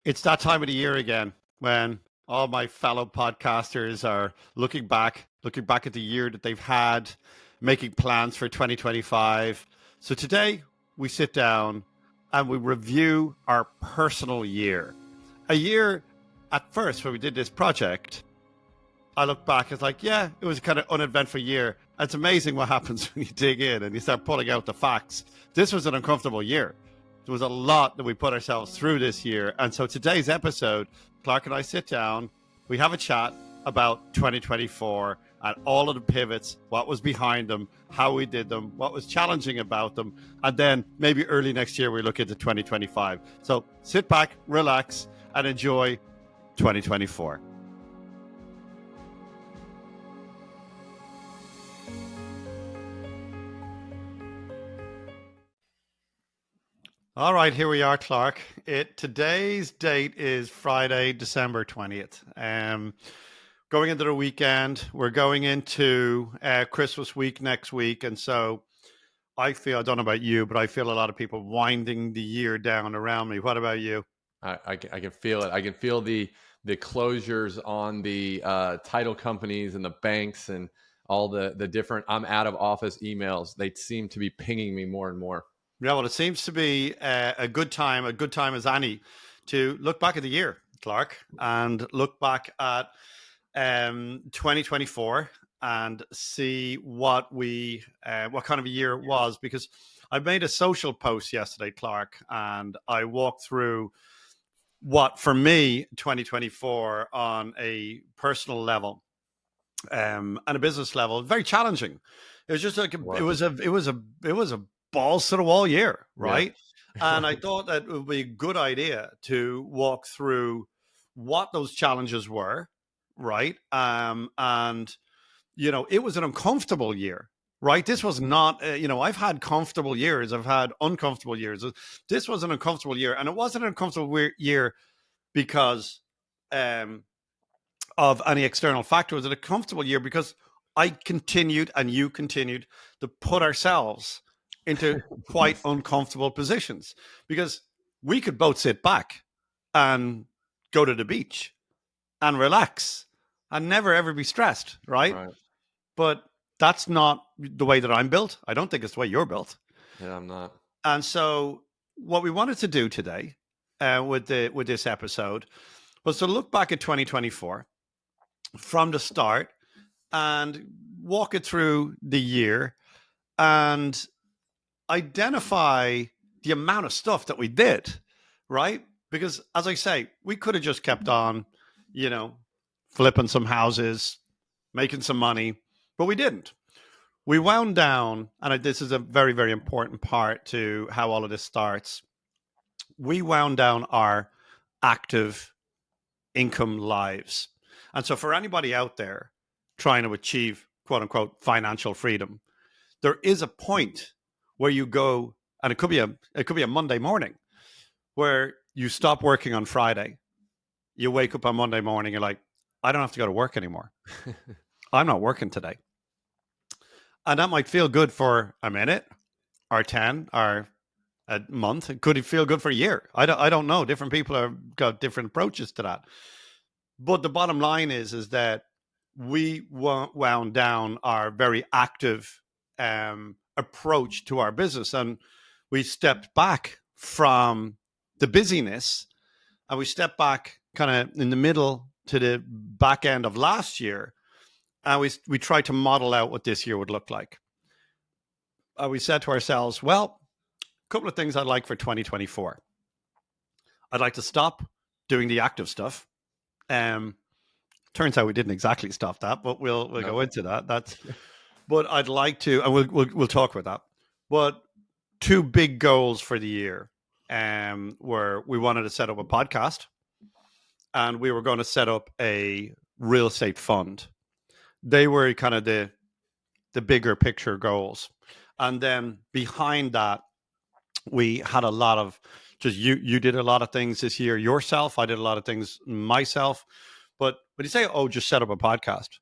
It's that time of the year again when all my fellow podcasters are looking back at the year that they've had, making plans for 2025. So today we sit down and we review our personal year. A year at first when we did this project, I look back, it's like, yeah, it was a kind of uneventful year. It's amazing what happens when you dig in and you start pulling out the facts. This was an uncomfortable year. There was a lot that we put ourselves through this year. And so today's episode, Clark and I sit down, we have a chat about 2024 and all of the pivots, what was behind them, how we did them, what was challenging about them. And then maybe early next year, we look into 2025. So sit back, relax, and enjoy 2024. All right, here we are, Clark. Today's date is Friday, December 20th. Going into the weekend, we're going into Christmas week next week. And so I don't know about you, but I feel a lot of people winding the year down around me. What about you? I can feel it. I can feel the closures on the title companies and the banks and all the different I'm out of office emails. They seem to be pinging me more and more. Yeah, well, it seems to be a good time as any, to look back at the year, Clark, and look back at 2024 and see what kind of a year it was. Because I made a social post yesterday, Clark, and I walked through what, for me, 2024 on a personal level and a business level, very challenging. It was just like it was a balls to the wall year, right? Yeah. And I thought that it would be a good idea to walk through what those challenges were, right? And it was an uncomfortable year, right? This was not, I've had comfortable years, I've had uncomfortable years. This was an uncomfortable year, and it wasn't an uncomfortable year because of any external factor. It was a comfortable year because I continued and you continued to put ourselves into quite uncomfortable positions, because we could both sit back and go to the beach and relax and never ever be stressed, right? Right. But that's not the way that I'm built. I don't think it's the way you're built. Yeah, I'm not. And so what we wanted to do today with this episode was to look back at 2024 from the start and walk it through the year and identify the amount of stuff that we did, right? Because, as I say, we could have just kept on, flipping some houses, making some money, but we didn't. We wound down, and this is a very, very important part to how all of this starts. We wound down our active income lives. And so for anybody out there trying to achieve, quote unquote, financial freedom, there is a point where you go, and it could be a Monday morning, where you stop working on Friday. You wake up on Monday morning, you're like, I don't have to go to work anymore. I'm not working today. And that might feel good for a minute or 10 or a month. It could feel good for a year. I don't know. Different people have got different approaches to that. But the bottom line is that we wound down our very active approach to our business, and we stepped back from the busyness, and we stepped back kind of in the middle to the back end of last year, and we tried to model out what this year would look like. We said to ourselves, well, a couple of things I'd like for 2024. I'd like to stop doing the active stuff. Turns out we didn't exactly stop that, but we'll go into that. But I'd like to, and we'll talk about that. But two big goals for the year were, we wanted to set up a podcast, and we were going to set up a real estate fund. They were kind of the bigger picture goals. And then behind that, we had a lot of, just you did a lot of things this year yourself. I did a lot of things myself. But when you say, oh, just set up a podcast,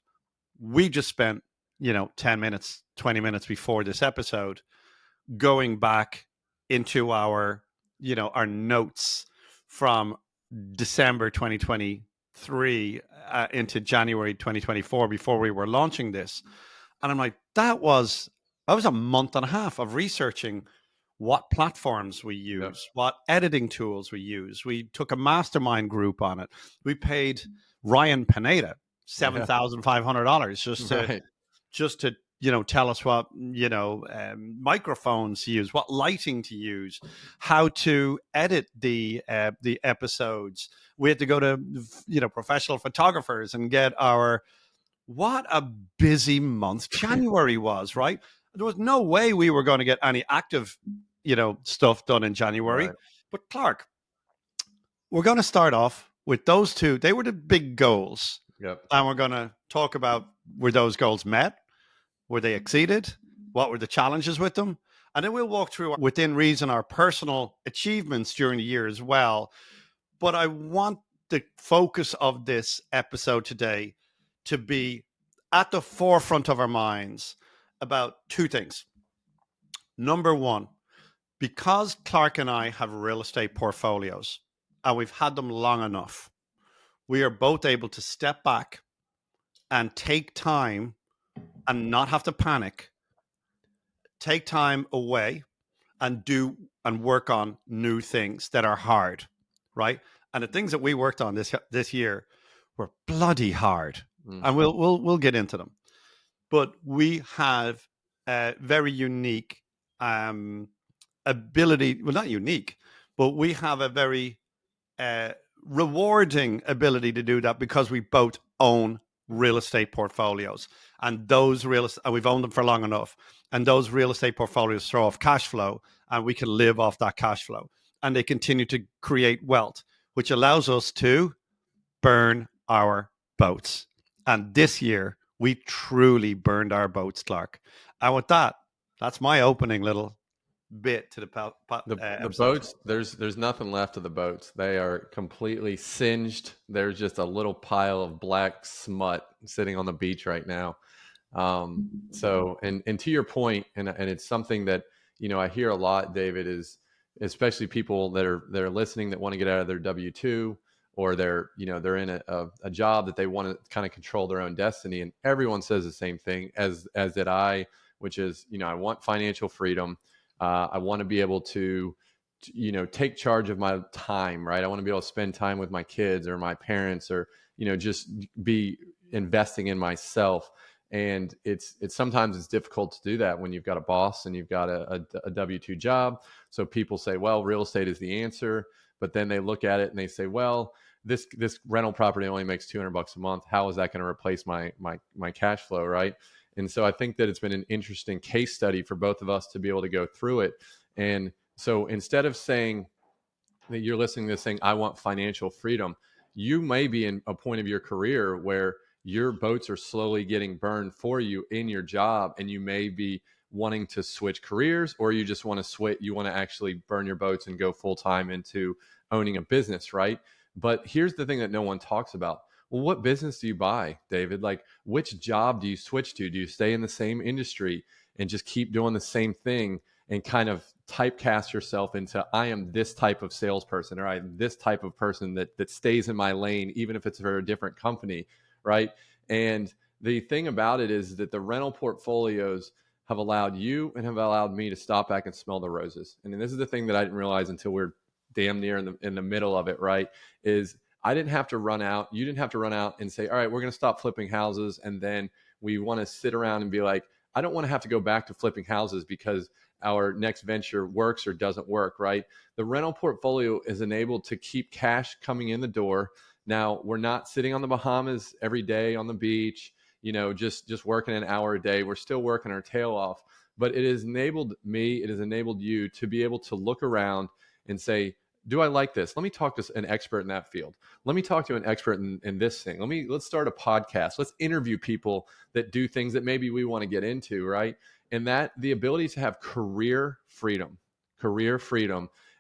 we just spent, 10 minutes, 20 minutes before this episode going back into our notes from December 2023 into January 2024 before we were launching this. And I'm like, that was a month and a half of researching what platforms we Yep. use, what editing tools we use. We took a mastermind group on it. We paid Ryan Pineda Yeah. $7,500 Right. just to tell us what microphones to use, what lighting to use, how to edit the episodes. We had to go to professional photographers and get our what a busy month January was, right? There was no way we were going to get any active, stuff done in January. Right. But Clark, we're going to start off with those two. They were the big goals. Yep. And we're going to talk about were those goals met? Were they exceeded? What were the challenges with them? And then we'll walk through within reason our personal achievements during the year as well. But I want the focus of this episode today to be at the forefront of our minds about two things. Number one, because Clark and I have real estate portfolios and we've had them long enough, we are both able to step back and take time and not have to panic, take time away and do and work on new things that are hard, right? And the things that we worked on this year were bloody hard, Mm. and we'll get into them. But we have a very unique ability. Well, not unique, but we have a very uh, rewarding ability to do that because we both own real estate portfolios, and we've owned them for long enough, and those real estate portfolios throw off cash flow, and we can live off that cash flow, and they continue to create wealth, which allows us to burn our boats. And this year, we truly burned our boats, Clark. And with that, that's my opening little bit to the The episode. boats, there's nothing left of the boats. They are completely singed. There's just a little pile of black smut sitting on the beach right now. So, and to your point, and it's something that I hear a lot, David, is especially people that are listening that want to get out of their W-2, or they're in a job that they want to kind of control their own destiny, and everyone says the same thing as did I, which is I want financial freedom. I want to be able to take charge of my time, right? I want to be able to spend time with my kids or my parents, or just be investing in myself. And it's sometimes it's difficult to do that when you've got a boss and you've got a W-2 job. So people say, well, real estate is the answer, but then they look at it and they say, well, this rental property only makes $200 a month. How is that going to replace my cash flow, right? And so I think that it's been an interesting case study for both of us to be able to go through it. And so instead of saying that you're listening to this saying, I want financial freedom, you may be in a point of your career where your boats are slowly getting burned for you in your job, and you may be wanting to switch careers, or you just want to you want to actually burn your boats and go full time into owning a business, right? But here's the thing that no one talks about. Well, what business do you buy, David? Like, which job do you switch to? Do you stay in the same industry and just keep doing the same thing and kind of typecast yourself into, I am this type of salesperson, or I'm this type of person that stays in my lane, even if it's for a different company, right? And the thing about it is that the rental portfolios have allowed you and have allowed me to stop back and smell the roses. And this is the thing that I didn't realize until we're damn near in the middle of it, right? Is I didn't have to run out. You didn't have to run out and say, all right, we're going to stop flipping houses. And then we want to sit around and be like, I don't want to have to go back to flipping houses because our next venture works or doesn't work, right? The rental portfolio is enabled to keep cash coming in the door. Now, we're not sitting on the Bahamas every day on the beach, just working an hour a day. We're still working our tail off, but it has enabled me, it has enabled you to be able to look around and say, do I like this? Let me talk to an expert in that field. Let me talk to an expert in this thing. Let's start a podcast. Let's interview people that do things that maybe we want to get into, right? And that the ability to have career freedom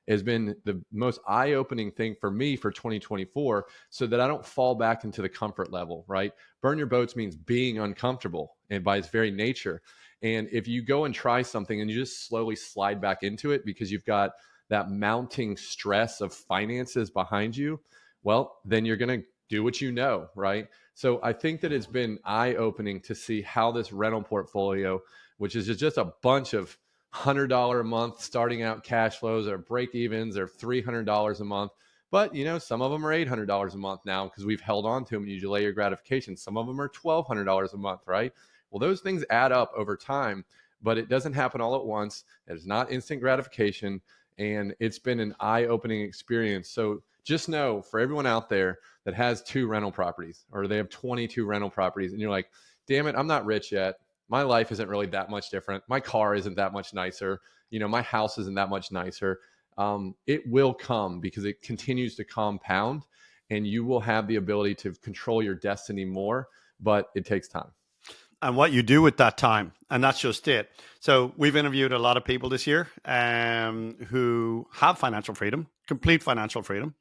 has been the most eye-opening thing for me for 2024, so that I don't fall back into the comfort level, right? Burn your boats means being uncomfortable, and by its very nature. And if you go and try something and you just slowly slide back into it because you've got that mounting stress of finances behind you, well, then you're going to do what you know, right? So I think that it's been eye-opening to see how this rental portfolio, which is just a bunch of $100 a month starting out cash flows or break evens or $300 a month. But, some of them are $800 a month now because we've held on to them and you delay your gratification. Some of them are $1,200 a month, right? Well, those things add up over time, but it doesn't happen all at once. It's not instant gratification. And it's been an eye-opening experience. So just know, for everyone out there that has 2 rental properties, or they have 22 rental properties, and you're like, damn it, I'm not rich yet. My life isn't really that much different. My car isn't that much nicer. My house isn't that much nicer. It will come because it continues to compound, and you will have the ability to control your destiny more, but it takes time. And what you do with that time. And that's just it. So we've interviewed a lot of people this year who have financial freedom, complete financial freedom.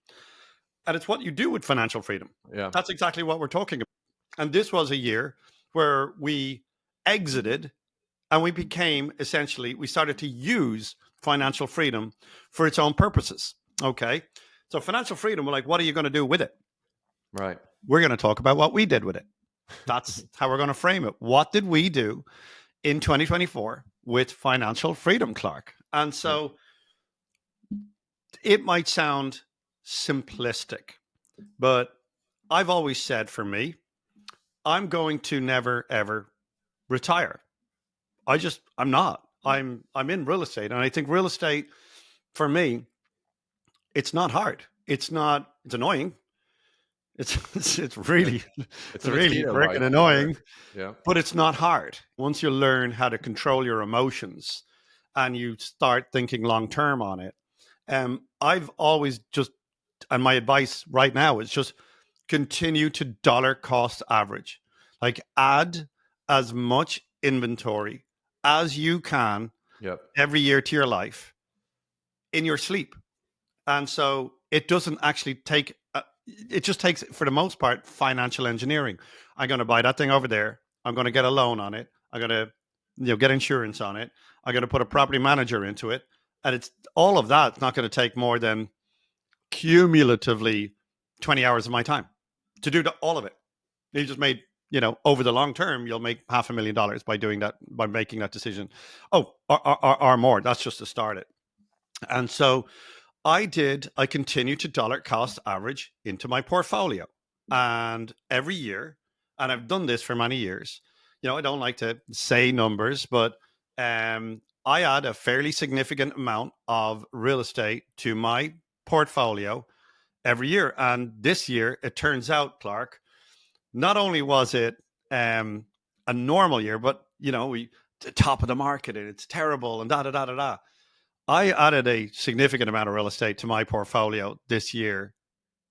And it's what you do with financial freedom. Yeah. That's exactly what we're talking about. And this was a year where we exited and we became essentially, we started to use financial freedom for its own purposes. Okay. So financial freedom, we're like, what are you going to do with it? Right. We're going to talk about what we did with it. That's how we're going to frame it. What did we do in 2024 with financial freedom, Clark? And so it might sound simplistic, but I've always said, for me, I'm going to never, ever retire. I'm not. I'm in real estate. And I think real estate, for me, it's not hard. It's annoying. It's really freaking annoying. Yeah. But it's not hard. Once you learn how to control your emotions and you start thinking long term on it, I've always and my advice right now is just continue to dollar cost average. Like, add as much inventory as you can every year to your life in your sleep. And so it doesn't actually take, it just takes, for the most part, financial engineering. I'm going to buy that thing over there. I'm going to get a loan on it. I'm going to get insurance on it. I'm going to put a property manager into it. And it's all of that. It's not going to take more than cumulatively 20 hours of my time to do all of it. You just made, over the long term, you'll make $500,000 by doing that, by making that decision. Oh, or more. That's just to start it. And so I continue to dollar cost average into my portfolio. And every year, and I've done this for many years, I don't like to say numbers, but I add a fairly significant amount of real estate to my portfolio every year. And this year, it turns out, Clark, not only was it a normal year, but, we the top of the market and it's terrible and da-da-da-da-da. I added a significant amount of real estate to my portfolio this year,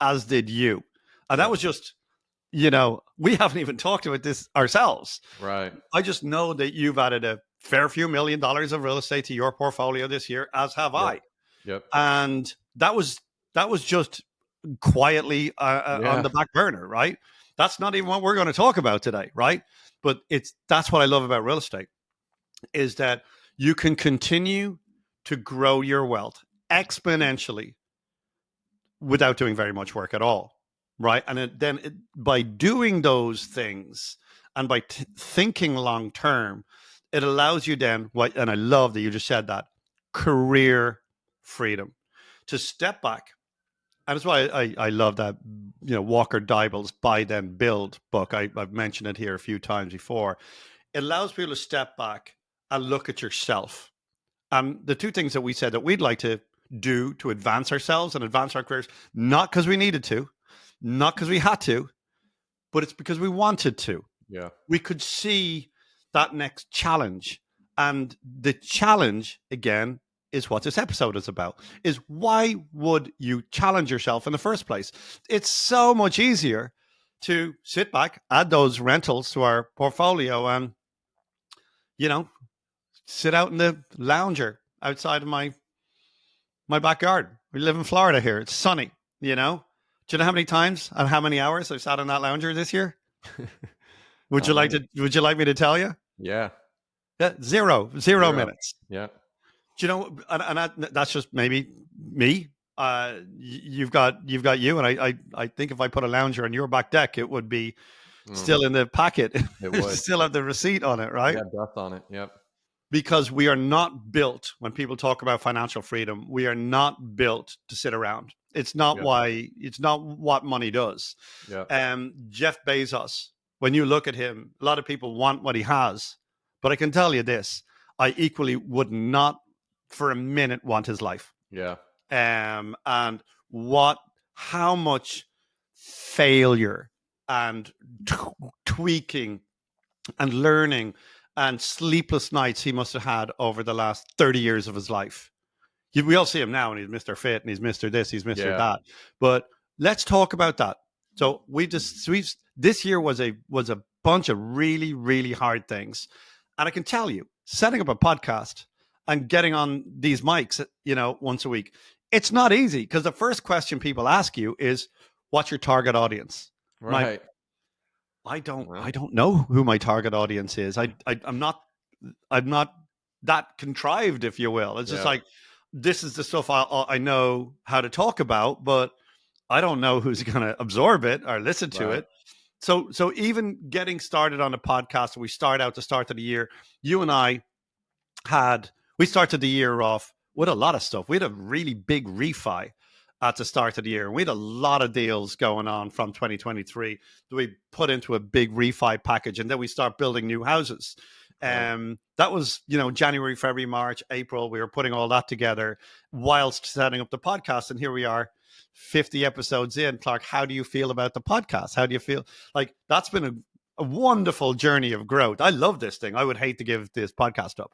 as did you. And that was just, we haven't even talked about this ourselves. Right. I just know that you've added a fair few $1 million of real estate to your portfolio this year, as have I. Yep. And that was just quietly on the back burner, right? That's not even what we're going to talk about today, right? But that's what I love about real estate, is that you can continue to grow your wealth exponentially without doing very much work at all, right? And by doing those things and by thinking long term, it allows you then, and I love that you just said that, career freedom, to step back. And that's why I love that, Walker Dybel's Buy Then Build book. I've mentioned it here a few times before. It allows people to step back and look at yourself. And the two things that we said that we'd like to do to advance ourselves and advance our careers, not because we needed to, not because we had to, but it's because we wanted to. Yeah. We could see that next challenge. And the challenge, again, is what this episode is about, is why would you challenge yourself in the first place? It's so much easier to sit back, add those rentals to our portfolio and, sit out in the lounger outside of my backyard. We live in Florida here. It's sunny, Do you know how many times and how many hours I've sat in that lounger this year? Would you like me to tell you? Yeah. Yeah, zero Zero. minutes. Yeah. Do you know, that's just maybe me. You've got you, and I think if I put a lounger on your back deck, it would be Mm, still in the packet, it would. still have the receipt on it, It right? got dust on it. Yep. Because we are not built, when people talk about financial freedom, we are not built to sit around. Yep. It's not what money does. Yep. Jeff Bezos, when you look at him, a lot of people want what he has, but I can tell you this, I equally would not for a minute want his life. Yeah. And what, how much failure and tweaking and learning and sleepless nights he must have had over the last 30 years of his life. We all see him now, and he's Mr. Fit, and he's Mr. This, he's Mr. Yeah. That. But let's talk about that. So this year was a bunch of really, really hard things. And I can tell you, setting up a podcast and getting on these mics, once a week, it's not easy, because the first question people ask you is, what's your target audience? My Right. I don't Well, I don't know who my target audience is. I'm not that contrived, if you will. It's just yeah. like, this is the stuff I know how to talk about, but I don't know who's going to absorb it or listen to Right. it. So even getting started on a podcast, we start out the start of the year. You and I we started the year off with a lot of stuff. We had a really big refi at the start of the year, and we had a lot of deals going on from 2023 that we put into a big refi package, and then we start building new houses. Right. That was, January, February, March, April. We were putting all that together whilst setting up the podcast, and here we are, 50 episodes in. Clark, how do you feel about the podcast? How do you feel? Like, that's been a wonderful journey of growth. I love this thing. I would hate to give this podcast up.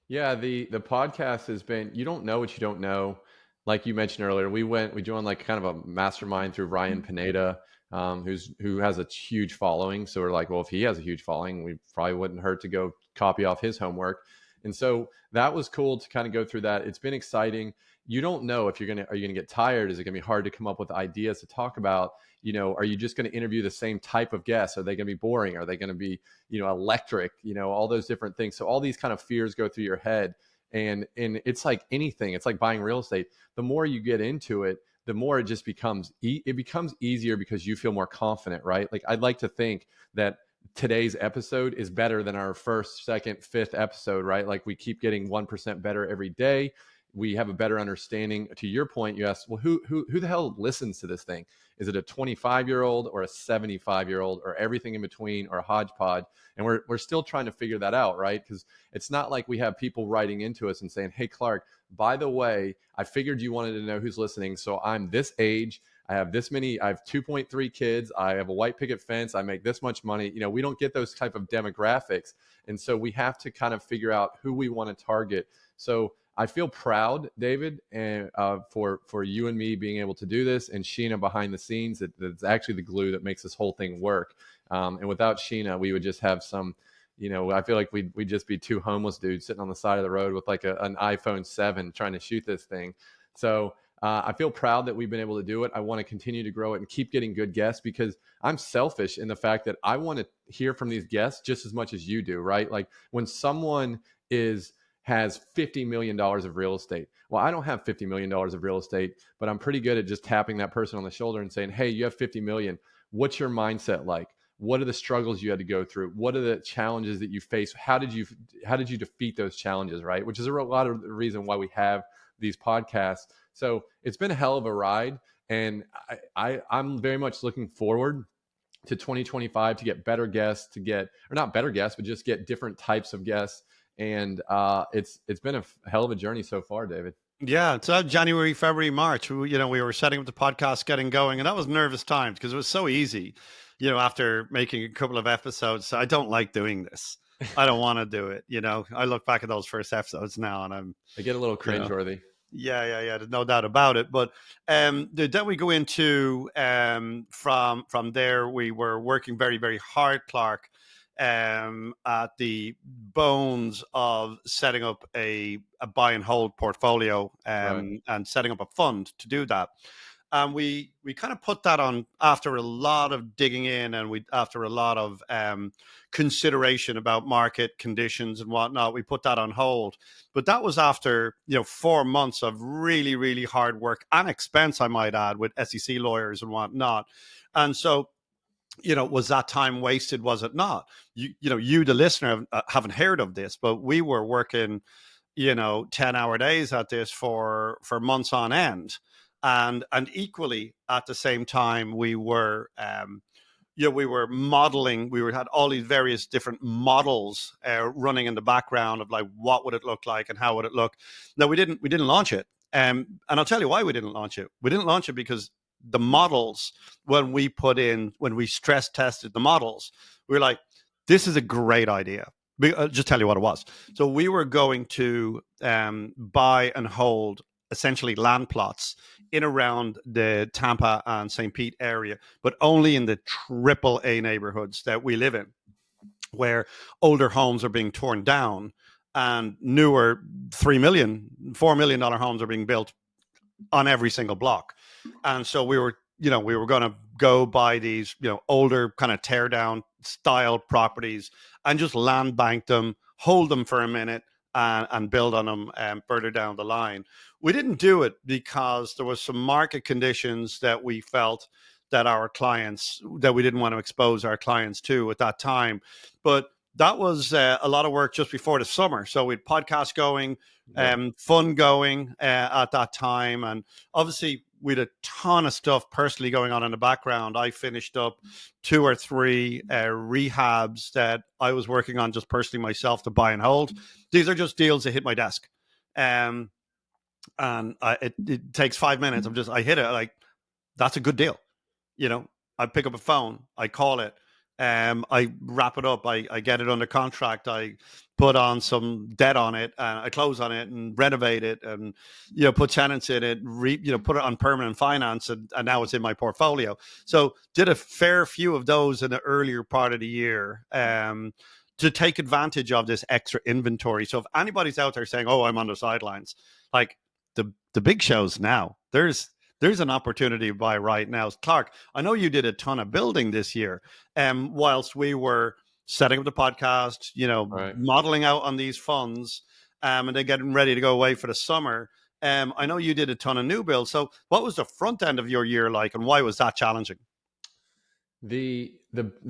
Yeah, the podcast has been, you don't know what you don't know. Like you mentioned earlier, we joined like kind of a mastermind through Ryan Pineda, who has a huge following. So we're like, well, if he has a huge following, we probably wouldn't hurt to go copy off his homework. And so that was cool to kind of go through that. It's been exciting. You don't know if are you gonna get tired? Is it gonna be hard to come up with ideas to talk about? Are you just gonna interview the same type of guests? Are they gonna be boring? Are they gonna be electric, all those different things. So all these kind of fears go through your head. And it's like anything, it's like buying real estate. The more you get into it, the more it just becomes easier because you feel more confident, right? Like, I'd like to think that today's episode is better than our first, second, fifth episode, right? Like, we keep getting 1% better every day. We have a better understanding. To your point, you asked, well, who the hell listens to this thing? Is it a 25-year-old or a 75-year-old or everything in between or a hodgepodge? And we're still trying to figure that out, right? Because it's not like we have people writing into us and saying, hey, Clark, by the way, I figured you wanted to know who's listening. So I'm this age. I have 2.3 kids. I have a white picket fence. I make this much money. We don't get those type of demographics. And so we have to kind of figure out who we want to target. So I feel proud, David, and for you and me being able to do this, and Sheena behind the scenes. That's actually the glue that makes this whole thing work. And without Sheena, we would just have some, I feel like we'd just be two homeless dudes sitting on the side of the road with like an iPhone 7 trying to shoot this thing. So I feel proud that we've been able to do it. I want to continue to grow it and keep getting good guests, because I'm selfish in the fact that I want to hear from these guests just as much as you do, right? Like, when someone has $50 million of real estate. Well, I don't have $50 million of real estate, but I'm pretty good at just tapping that person on the shoulder and saying, hey, you have 50 million. What's your mindset like? What are the struggles you had to go through? What are the challenges that you face? How did you defeat those challenges, right? Which is a lot of the reason why we have these podcasts. So it's been a hell of a ride. And I'm very much looking forward to 2025 to get better guests, or not better guests, but just get different types of guests. And it's been a hell of a journey so far, David. Yeah, it's January, February, March. We were setting up the podcast, getting going, and that was nervous times because it was so easy. After making a couple of episodes, I don't like doing this. I don't want to do it. I look back at those first episodes now, and I get a little you know, cringeworthy. yeah. There's no doubt about it. But then we go into from there. We were working very, very hard, Clark, at the bones of setting up a buy and hold portfolio, Right. and setting up a fund to do that. And we kind of put that on after a lot of digging in, and we after a lot of consideration about market conditions and whatnot, we put that on hold. But that was after 4 months of really, really hard work and expense, I might add, with SEC lawyers and whatnot. And so, was that time wasted? Was it not? You, the listener, haven't heard of this, but we were working 10-hour days at this for months on end. And equally at the same time, we were modeling. We had all these various different models running in the background of, like, what would it look like and how would it look. No, we didn't launch it. And I'll tell you why we didn't launch it. We didn't launch it because the models, when we stress tested the models, we were like, this is a great idea. I'll just tell you what it was. So we were going to buy and hold essentially land plots in around the Tampa and St. Pete area, but only in the triple A neighborhoods that we live in, where older homes are being torn down and newer $3 million, $4 million homes are being built on every single block. And so we were going to go buy these, older kind of tear down style properties and just land bank them, hold them for a minute, and build on them further down the line. We didn't do it because there was some market conditions that we felt that we didn't want to expose our clients to at that time. But that was a lot of work just before the summer. So we had podcasts going, fun going at that time. And obviously, we had a ton of stuff personally going on in the background. I finished up 2 or 3 rehabs that I was working on just personally myself to buy and hold. These are just deals that hit my desk. It takes 5 minutes. I hit it, like, that's a good deal. I pick up a phone, I call it, I wrap it up, I get it under contract, I put on some debt on it, and I close on it and renovate it, and put tenants in it, put it on permanent finance, and now it's in my portfolio. So did a fair few of those in the earlier part of the year. To take advantage of this extra inventory. So if anybody's out there saying, "Oh, I'm on the sidelines," like, the big shows now, there's an opportunity to buy right now. Clark, I know you did a ton of building this year, whilst we were setting up the podcast, Right. modeling out on these funds, and then getting ready to go away for the summer. I know you did a ton of new builds. So what was the front end of your year like, and why was that challenging? The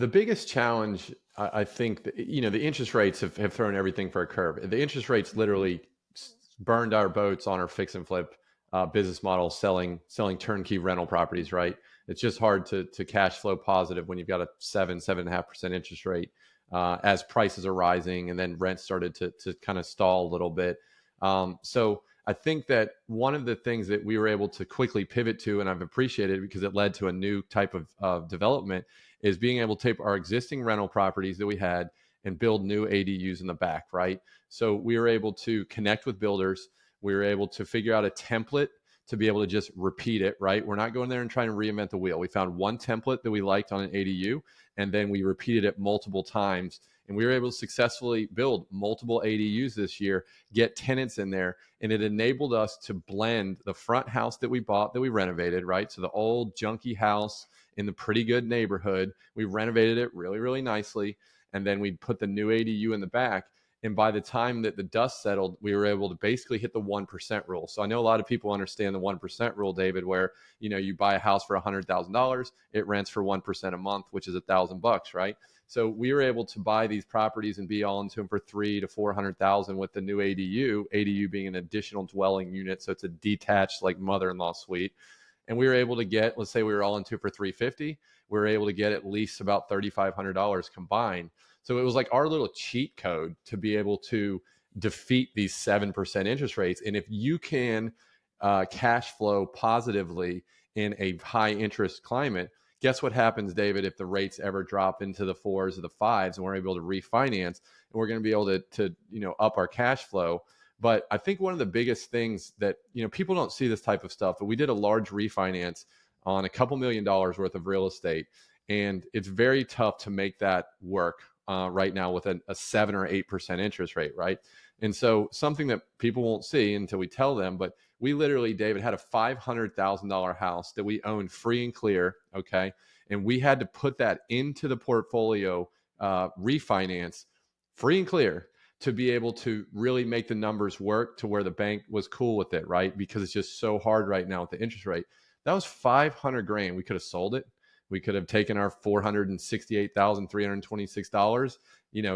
biggest challenge, I think, the interest rates have thrown everything for a curve. The interest rates literally burned our boats on our fix and flip business model, selling turnkey rental properties. Right, it's just hard to cash flow positive when you've got a 7.5% interest rate as prices are rising, and then rent started to kind of stall a little bit. So I think that one of the things that we were able to quickly pivot to, and I've appreciated because it led to a new type of development, is being able to take our existing rental properties that we had and build new ADUs in the back, right? So we were able to connect with builders. We were able to figure out a template to be able to just repeat it, right? We're not going there and trying to reinvent the wheel. We found one template that we liked on an ADU, and then we repeated it multiple times. And we were able to successfully build multiple ADUs this year, get tenants in there, and it enabled us to blend the front house that we bought, that we renovated, right? So the old junky house in the pretty good neighborhood, we renovated it really, really nicely. And then we put the new ADU in the back. And by the time that the dust settled, we were able to basically hit the 1% rule. So I know a lot of people understand the 1% rule, David, where, you buy a house for $100,000, it rents for 1% a month, which is $1,000, right? So we were able to buy these properties and be all into them for $300,000 to $400,000 with the new ADU being an additional dwelling unit. So it's a detached, like, mother-in-law suite. And we were able to get, let's say we were all into for $350,000, we were able to get at least about $3,500 combined. So it was like our little cheat code to be able to defeat these 7% interest rates. And if you can cash flow positively in a high interest climate, guess what happens, David, if the rates ever drop into the 4s or the 5s and we're able to refinance, and we're going to be able to up our cash flow. But I think one of the biggest things that, people don't see this type of stuff, but we did a large refinance on a couple $1 million worth of real estate. And it's very tough to make that work right now with a 7 or 8% interest rate, right? And so something that people won't see until we tell them, but We literally, David, had a $500,000 house that we owned free and clear. Okay. And we had to put that into the portfolio, refinance free and clear, to be able to really make the numbers work to where the bank was cool with it, right? Because it's just so hard right now with the interest rate. That was 500 grand. We could have sold it. We could have taken our $468,326,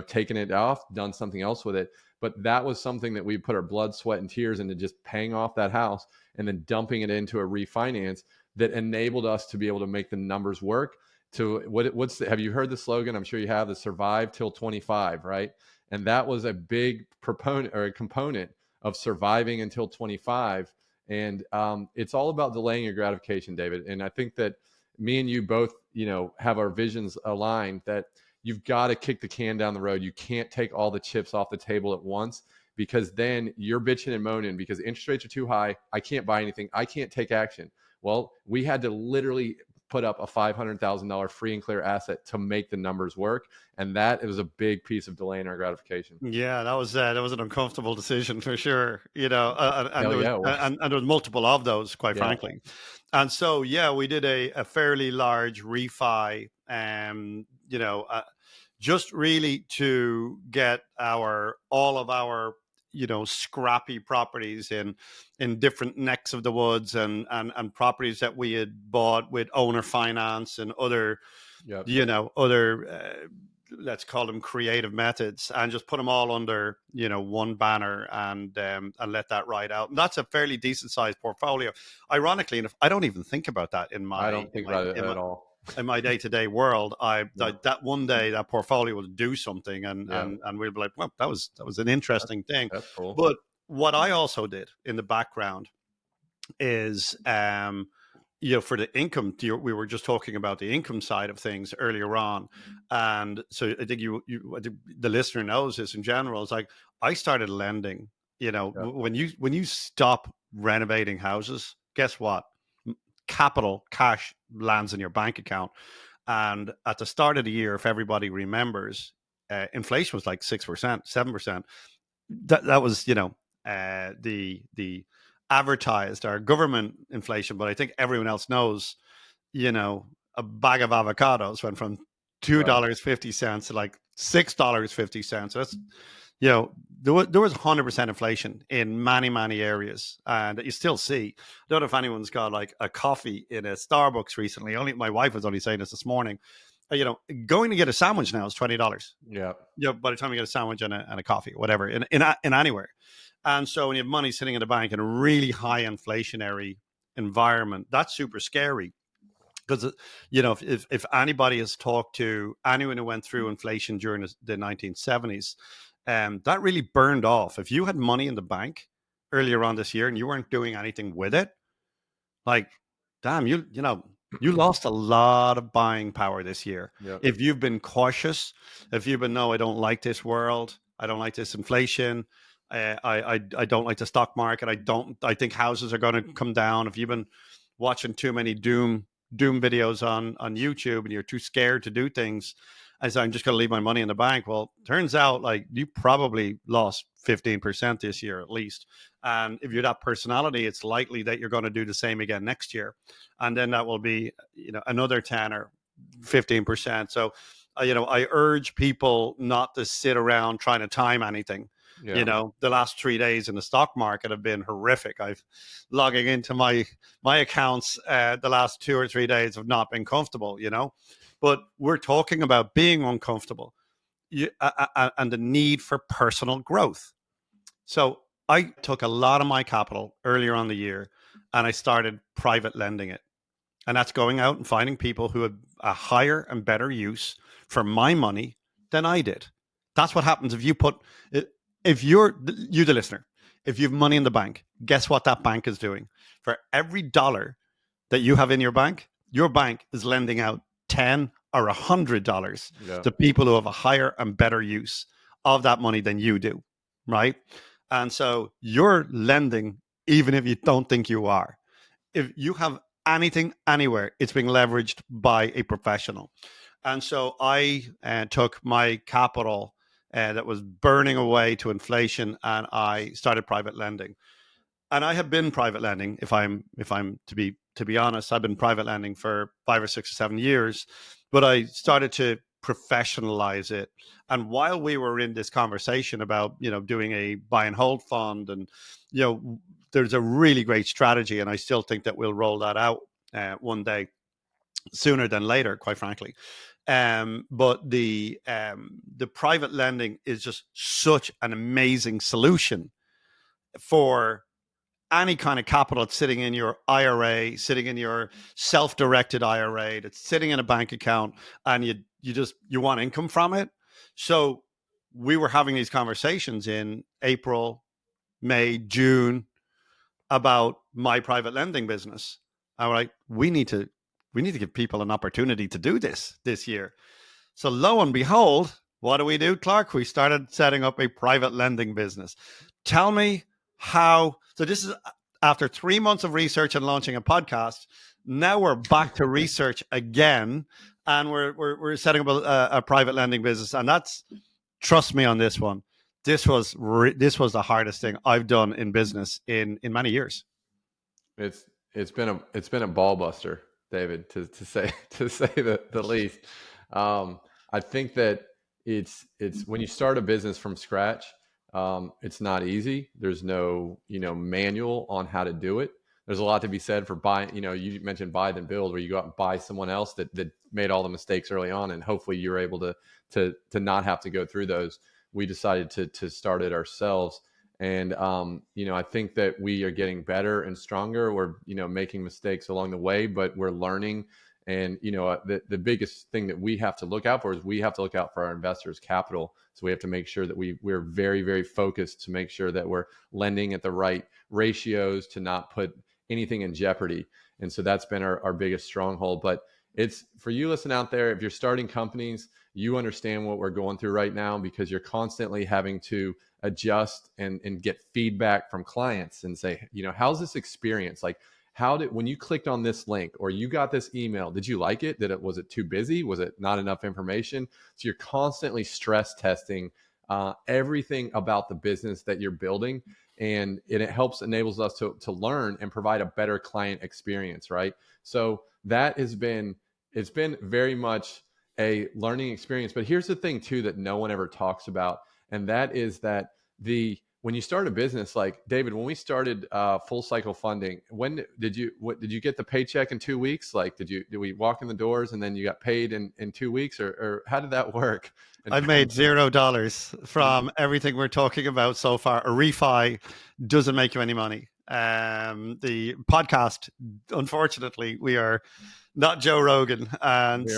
taken it off, done something else with it. But that was something that we put our blood, sweat, and tears into, just paying off that house and then dumping it into a refinance that enabled us to be able to make the numbers work. To have you heard the slogan? I'm sure you have, the survive till 25, right? And that was a big proponent or a component of surviving until 25. And it's all about delaying your gratification, David. And I think that me and you both, have our visions aligned, that you've got to kick the can down the road. You can't take all the chips off the table at once, because then you're bitching and moaning because interest rates are too high. I can't buy anything. I can't take action. Well, we had to literally put up a $500,000 free and clear asset to make the numbers work. And that was a big piece of delaying our gratification. Yeah, that was an uncomfortable decision for sure. And Hell there was yeah, it was. and there was multiple of those, quite Yeah. frankly. And so yeah, we did a fairly large refi, just really to get all of our scrappy properties in different necks of the woods, and properties that we had bought with owner finance and other Yep. other let's call them creative methods, and just put them all under one banner, and let that ride out. And that's a fairly decent sized portfolio. Ironically enough, I don't even think about that in I my don't think about it in my at all. in my day-to-day world. Yeah. That one day that portfolio will do something, and Yeah. and we'll be like, well, that was an interesting thing. That's cool. But what I also did in the background is, for the income, we were just talking about the income side of things earlier on. And so I think I think the listener knows this in general. It's like, I started lending, Yeah. when you stop renovating houses, guess what? Capital cash lands in your bank account. And at the start of the year, if everybody remembers, inflation was like 6%, 7%. That was the advertised or government inflation. But I think everyone else knows, a bag of avocados went from two Right. dollars 50 cents to like $6.50. So that's, there was 100% inflation in many areas, and that you still see. I don't know if anyone's got like a coffee in a Starbucks recently. Only my wife was only saying this morning. Going to get a sandwich now is $20. Yeah. By the time you get a sandwich and a coffee, whatever, in anywhere. And so when you have money sitting in the bank in a really high inflationary environment, that's super scary. Because if anybody has talked to anyone who went through inflation during the 1970s, that really burned off. If you had money in the bank earlier on this year and you weren't doing anything with it, like, damn, you lost a lot of buying power this year. Yeah. If you've been cautious, if you've been, no, I don't like this world, I don't like this inflation, I don't like the stock market, I think houses are going to come down. If you've been watching too many doom videos on YouTube, and you're too scared to do things, I say, I'm just going to leave my money in the bank. Well, turns out like you probably lost 15% this year at least. And if you're that personality, it's likely that you're going to do the same again next year. And then that will be, another 10 or 15%. So, I urge people not to sit around trying to time anything. Yeah. The last 3 days in the stock market have been horrific. I've logging into my accounts, the last 2 or 3 days have not been comfortable, but we're talking about being uncomfortable, and the need for personal growth. So I took a lot of my capital earlier on the year, and I started private lending it. And that's going out and finding people who had a higher and better use for my money than I did. That's what happens if you're the listener, if you have money in the bank, guess what that bank is doing? For every dollar that you have in your bank is lending out 10 or $100 Yeah. to people who have a higher and better use of that money than you do, right? And so you're lending even if you don't think you are. If you have anything anywhere, it's being leveraged by a professional. And so I took my capital that was burning away to inflation, and I started private lending. and I have been private lending. If I'm to be honest, I've been private lending for 5 or 6 or 7 years, but I started to professionalize it. And while we were in this conversation about doing a buy and hold fund, and there's a really great strategy, and I still think that we'll roll that out one day, sooner than later, quite frankly. But the private lending is just such an amazing solution for any kind of capital that's sitting in your IRA, sitting in your self-directed IRA, that's sitting in a bank account, and you want income from it. So we were having these conversations in April, May, June about my private lending business. I was like, we need to give people an opportunity to do this year. So lo and behold, what do, Clark? We started setting up a private lending business. Tell me how. So this is after 3 months of research and launching a podcast. Now we're back to research again, and we're setting up a private lending business. And that's, trust me on this one, this was the hardest thing I've done in business in many years. It's been a ball buster, David, to say the least. I think that it's when you start a business from scratch, it's not easy. There's no manual on how to do it. There's a lot to be said for buying. You mentioned buy then build, where you go out and buy someone else that made all the mistakes early on, and hopefully you're able to not have to go through those. We decided to start it ourselves. And, I think that we are getting better and stronger. We're, making mistakes along the way, but we're learning. And, the biggest thing that we have to look out for is we have to look out for our investors' capital. So we have to make sure that we're very, very focused to make sure that we're lending at the right ratios to not put anything in jeopardy. And so that's been our biggest stronghold. But it's for you listening out there, if you're starting companies, you understand what we're going through right now, because you're constantly having to adjust and get feedback from clients and say, how's this experience? Like, when you clicked on this link or you got this email, did you like it? Was it too busy? Was it not enough information? So you're constantly stress testing everything about the business that you're building. And it enables us to learn and provide a better client experience, right? So it's been very much a learning experience. But here's the thing too, that no one ever talks about. And that is that when you start a business, like David, when we started full cycle funding, did you get the paycheck in 2 weeks? Like, did we walk in the doors and then you got paid in 2 weeks, or how did that work? I've made $0 from everything we're talking about so far. A refi doesn't make you any money. The podcast, unfortunately, we are not Joe Rogan, and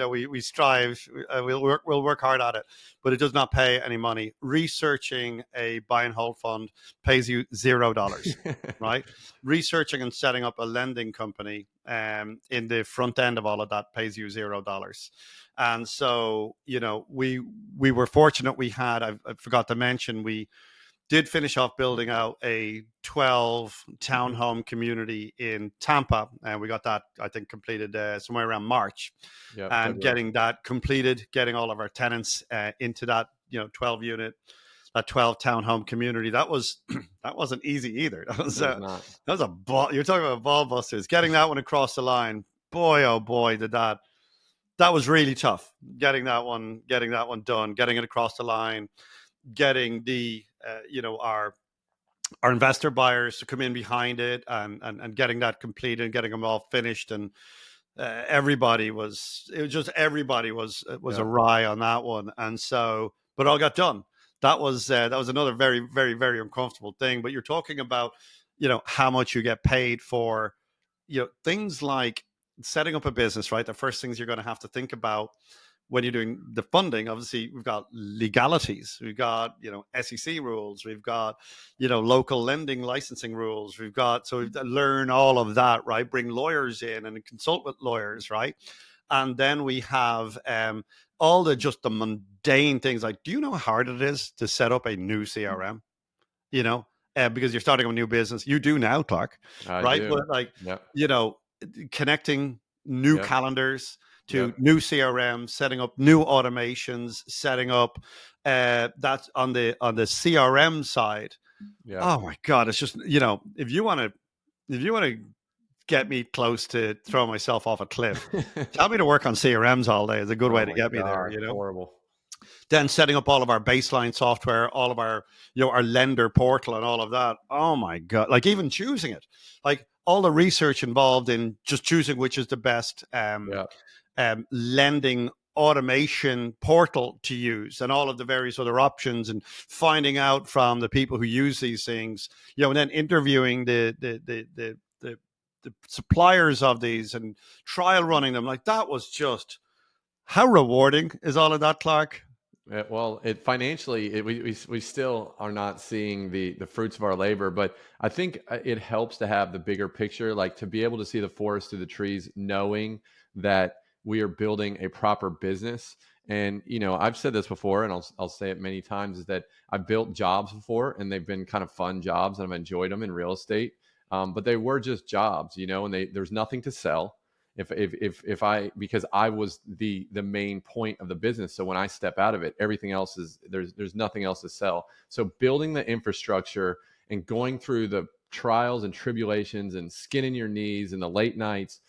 we strive. We'll work hard at it, but it does not pay any money. Researching a buy and hold fund pays you $0, right? Researching and setting up a lending company in the front end of all of that pays you $0. And so, we were fortunate. We had, I forgot to mention, we did finish off building out a 12 townhome community in Tampa, and we got that, I think, completed somewhere around March. Yep, and getting that completed, getting all of our tenants into that 12 unit, that 12 townhome community, that wasn't easy either. That was a ball. You're talking about ball busters. Getting that one across the line, boy, oh boy, that was really tough. Getting that one done, getting it across the line, getting the our investor buyers to come in behind it, and getting that completed and getting them all finished. And everybody was awry on that one. And so, but all got done. That was another very, very, very uncomfortable thing. But you're talking about, how much you get paid for, things like setting up a business, right? The first things you're going to have to think about when you're doing the funding, obviously we've got legalities, we've got SEC rules, we've got local lending licensing rules, we've got, so we've got to learn all of that, right? Bring lawyers in and consult with lawyers, right? And then we have all the mundane things, like, do you know how hard it is to set up a new CRM? Because you're starting a new business. You do now, Clark, right? Do. But like, yep. Connecting new calendars to new CRM, setting up new automations, setting up that's on the CRM side. Yeah. Oh my God. It's just, if you want to get me close to throw myself off a cliff, tell me to work on CRMs all day is a good way Oh to my get me there, gosh, horrible. Then setting up all of our baseline software, all of our, our lender portal and all of that. Oh my God. Like even choosing it, like all the research involved in just choosing which is the best Yeah. lending automation portal to use and all of the various other options and finding out from the people who use these things, and then interviewing the suppliers of these and trial running them. Like that was just how rewarding is all of that, Clark? Well, it financially, we still are not seeing the fruits of our labor, but I think it helps to have the bigger picture, like to be able to see the forest through the trees, knowing that we are building a proper business. And I've said this before, and I'll say it many times, is that I've built jobs before, and they've been kind of fun jobs, and I've enjoyed them in real estate. But they were just jobs, and there's nothing to sell if I because I was the main point of the business. So when I step out of it, everything else is there's nothing else to sell. So building the infrastructure and going through the trials and tribulations and skin in your knees and the late nights,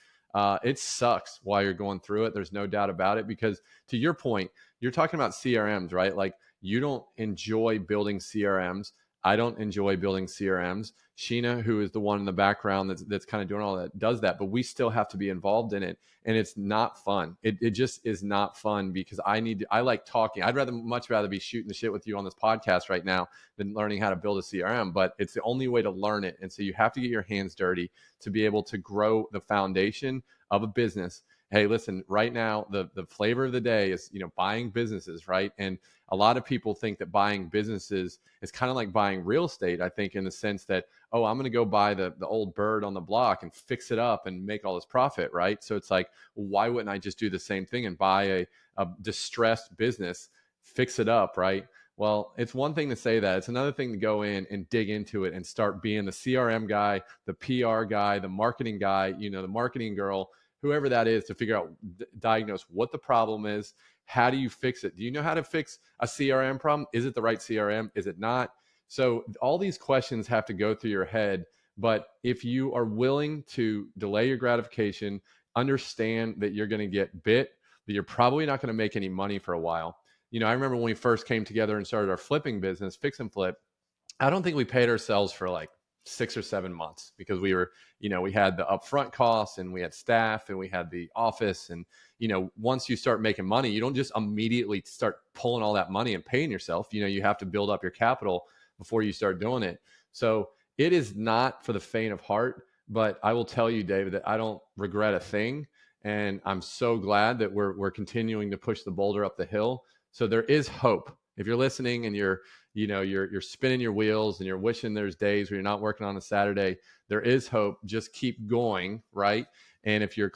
it sucks while you're going through it. There's no doubt about it, because to your point, you're talking about CRMs, right? Like you don't enjoy building CRMs. I don't enjoy building CRMs. Sheena, who is the one in the background that's kind of doing all that, does that, but we still have to be involved in it. And it's not fun. It just is not fun, because I like talking. I'd much rather be shooting the shit with you on this podcast right now than learning how to build a CRM, but it's the only way to learn it. And so you have to get your hands dirty to be able to grow the foundation of a business. Hey, listen, right now, the flavor of the day is, buying businesses, right? And a lot of people think that buying businesses is kind of like buying real estate, I think, in the sense that, oh, I'm going to go buy the old bird on the block and fix it up and make all this profit, right? So it's like, why wouldn't I just do the same thing and buy a distressed business, fix it up, right? Well, it's one thing to say that. It's another thing to go in and dig into it and start being the CRM guy, the PR guy, the marketing guy, the marketing girl, whoever that is, to figure out, diagnose what the problem is. How do you fix it? Do you know how to fix a CRM problem? Is it the right CRM? Is it not? So all these questions have to go through your head. But if you are willing to delay your gratification, understand that you're going to get bit, that you're probably not going to make any money for a while. I remember when we first came together and started our flipping business, fix and flip, I don't think we paid ourselves for like 6 or 7 months, because we had the upfront costs, and we had staff, and we had the office. And, once you start making money, you don't just immediately start pulling all that money and paying yourself. You have to build up your capital before you start doing it. So it is not for the faint of heart, but I will tell you, David, that I don't regret a thing. And I'm so glad that we're continuing to push the boulder up the hill. So there is hope. If you're listening and you're spinning your wheels and you're wishing there's days where you're not working on a Saturday, there is hope. Just keep going, right? And if you're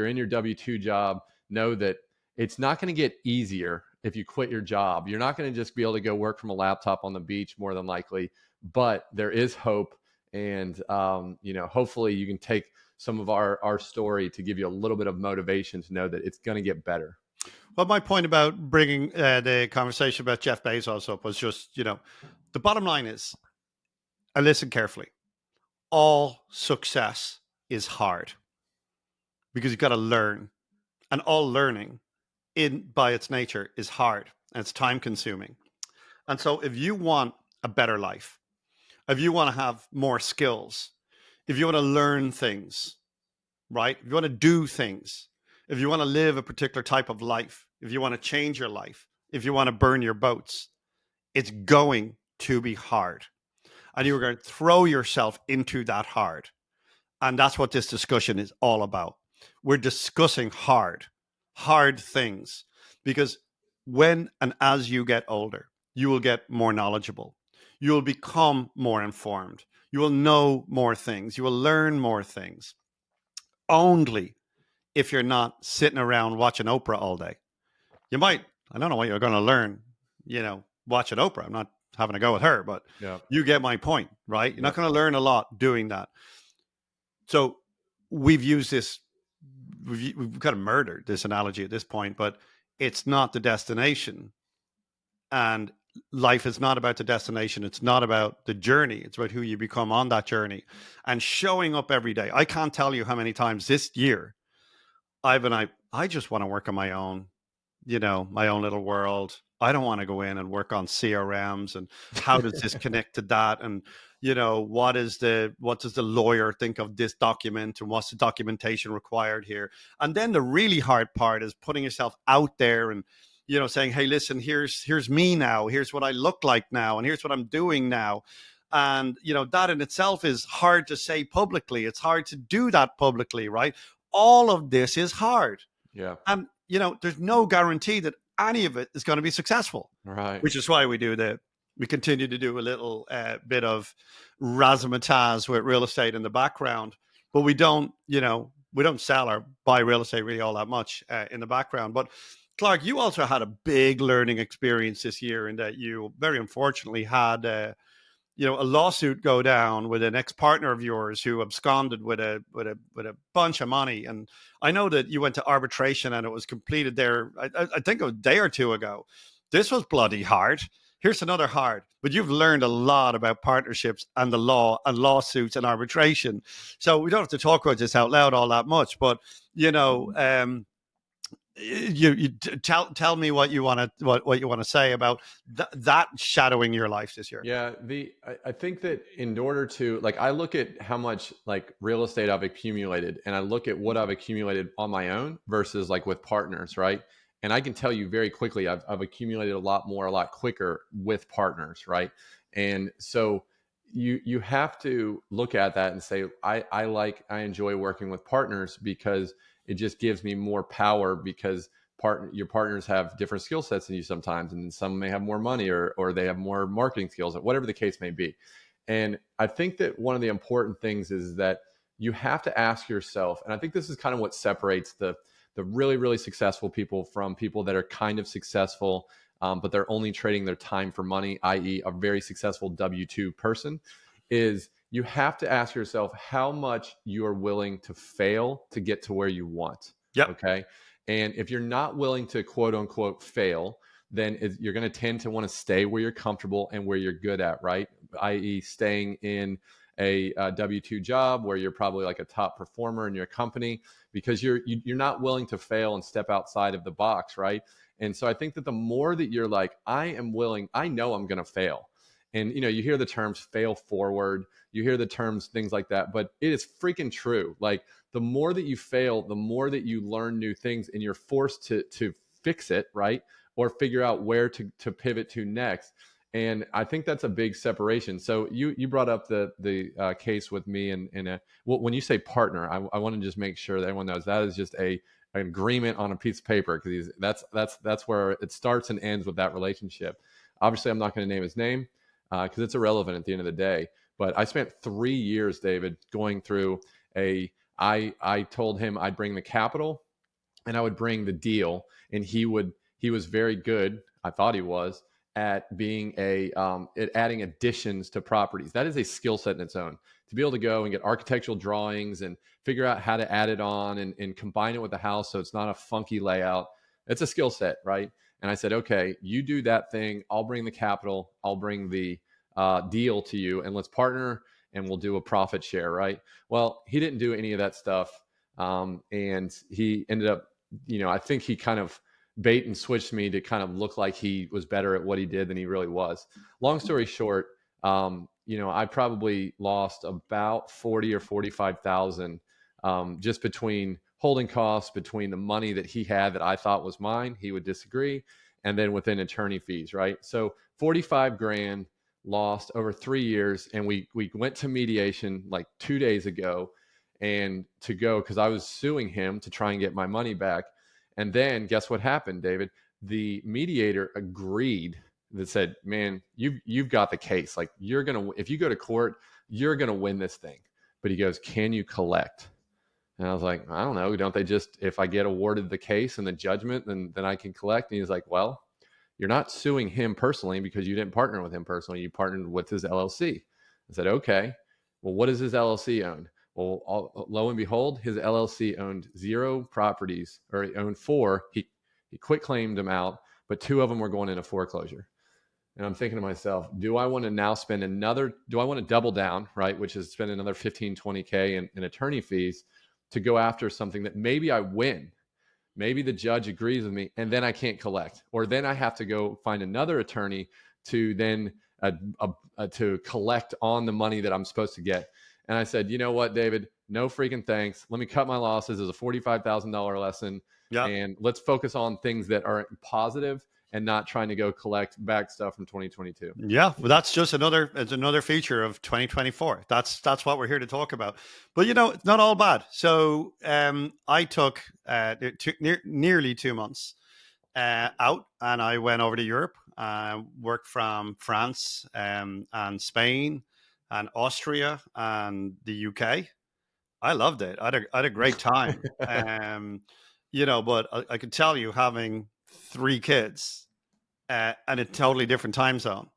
in your W-2 job, know that it's not going to get easier if you quit your job. You're not going to just be able to go work from a laptop on the beach, more than likely, but there is hope. And hopefully you can take some of our story to give you a little bit of motivation to know that it's going to get better. Well, my point about bringing the conversation about Jeff Bezos up was just, the bottom line is, and listen carefully, all success is hard because you've got to learn, and all learning in by its nature is hard and it's time consuming. And so if you want a better life, if you want to have more skills, if you want to learn things, right? If you want to do things, if you want to live a particular type of life, if you want to change your life, if you want to burn your boats, it's going to be hard. And you're going to throw yourself into that hard. And that's what this discussion is all about. We're discussing hard things, because when and as you get older, you will get more knowledgeable. You will become more informed. You will know more things. You will learn more things. Only if you're not sitting around watching Oprah all day. You might, I don't know what you're going to learn, watching Oprah. I'm not having a go with her, but Yeah. you get my point, right? You're not Yep. going to learn a lot doing that. So we've used this, we've kind of murdered this analogy at this point, but it's not the destination. And life is not about the destination. It's not about the journey. It's about who you become on that journey and showing up every day. I can't tell you how many times this year I just want to work on my own, my own little world. I don't want to go in and work on CRMs and how does this connect to that? And, what does the lawyer think of this document and what's the documentation required here? And then the really hard part is putting yourself out there and, saying, hey, listen, here's me now. Here's what I look like now. And here's what I'm doing now. And, that in itself is hard to say publicly. It's hard to do that publicly, right? All of this is hard. Yeah. And, there's no guarantee that any of it is going to be successful, Right. which is why we continue to do a little bit of razzmatazz with real estate in the background, but we don't sell or buy real estate really all that much in the background. But Clark, you also had a big learning experience this year in that you very unfortunately had a lawsuit go down with an ex-partner of yours who absconded with a bunch of money. And I know that you went to arbitration and it was completed there. I think a day or two ago. This was bloody hard. Here's another hard. But you've learned a lot about partnerships and the law and lawsuits and arbitration. So we don't have to talk about this out loud all that much. But you tell me what you want to say about that shadowing your life this year. Yeah, I think that in order to, like, I look at how much like real estate I've accumulated, and I look at what I've accumulated on my own versus like with partners, right? And I can tell you very quickly, I've accumulated a lot more, a lot quicker with partners, right? And so you have to look at that and say, I enjoy working with partners because it just gives me more power, because your partners have different skill sets than you sometimes, and some may have more money, or they have more marketing skills, or whatever the case may be. And I think that one of the important things is that you have to ask yourself, and I think this is kind of what separates the really, really successful people from people that are kind of successful, but they're only trading their time for money, i.e. a very successful W-2 person, is you have to ask yourself how much you are willing to fail to get to where you want. Yep. Okay. And if you're not willing to quote unquote fail, then you're going to tend to want to stay where you're comfortable and where you're good at, right? I.e. staying in a W-2 job where you're probably like a top performer in your company, because you're not willing to fail and step outside of the box, right? And so I think that the more that you're like, I am willing, I know I'm going to fail. And you hear the terms fail forward, you hear the terms things like that, but it is freaking true. Like, the more that you fail, the more that you learn new things, and you're forced to fix it, right? Or figure out where to pivot to next. And I think that's a big separation. So you brought up the case with me, and well, when you say partner, I want to just make sure that everyone knows that is just an agreement on a piece of paper, because that's where it starts and ends with that relationship. Obviously, I'm not going to name his name because it's irrelevant at the end of the day. But I spent 3 years, David, going through I told him I'd bring the capital and I would bring the deal, and he was very good. I thought he was at being at adding additions to properties. That is a skill set in its own, to be able to go and get architectural drawings and figure out how to add it on and combine it with the house so it's not a funky layout. It's a skill set, right? And I said, okay, you do that thing. I'll bring the capital. I'll bring the deal to you, and let's partner, and we'll do a profit share, right? Well, he didn't do any of that stuff. And he ended up, I think he kind of bait and switched me to kind of look like he was better at what he did than he really was. Long story short, I probably lost about 40 or 45,000 just between holding costs, between the money that he had that I thought was mine, he would disagree, and then within attorney fees, right? So 45 grand lost over 3 years. And we went to mediation like 2 days ago, and because I was suing him to try and get my money back. And then guess what happened, David? The mediator agreed, that said, man, you've got the case. Like, if you go to court, you're going to win this thing. But he goes, can you collect? And I was like, I don't know. Don't they just, if I get awarded the case and the judgment, then I can collect? And he's like, well, you're not suing him personally because you didn't partner with him personally. You partnered with his LLC. I said, okay, well, what does his LLC own? Well, lo and behold, his LLC owned 0 properties, or he owned 4. He quit claimed them out, but 2 of them were going into foreclosure. And I'm thinking to myself, do I want to now spend another, do I want to double down, right? Which is spend another 15, 20K in attorney fees to go after something that maybe I win. Maybe the judge agrees with me and then I can't collect, or then I have to go find another attorney to then to collect on the money that I'm supposed to get. And I said, you know what, David, no freaking thanks. Let me cut my losses as a $45,000 lesson. Yeah. And let's focus on things that are positive and not trying to go collect back stuff from 2022. Yeah, well, that's just it's another feature of 2024. That's what we're here to talk about. But it's not all bad. So I took nearly 2 months out, and I went over to Europe. Worked from France and Spain and Austria and the UK. I loved it. I had a great time. But I can tell you, having three kids and a totally different time zone,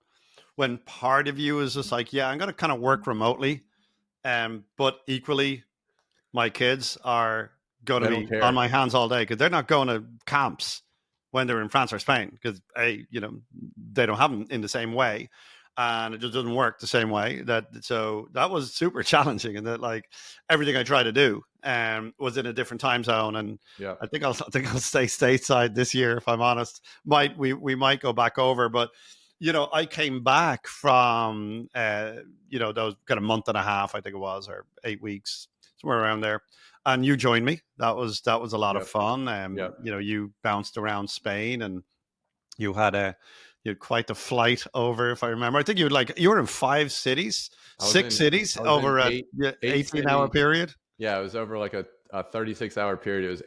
when part of you is just like, yeah, I'm going to kind of work remotely, but equally, my kids are going to They don't be on care. my hands all day because they're not going to camps when they're in France or Spain because they don't have them in the same way, and it just doesn't work the same way. So that was super challenging, and that like everything I tried to do was in a different time zone. And Yeah. I think I'll stay stateside this year if I'm honest. We might go back over, but I came back from those kind of month and a half, I think it was, or 8 weeks, somewhere around there. And you joined me. That was a lot of Yep. fun. Yep. You bounced around Spain, and you had a you had quite the flight over, if I remember. I think you were in five cities, I was six in cities I was in over a eight 18-hour cities. period. Yeah, it was over like a 36-hour period. It was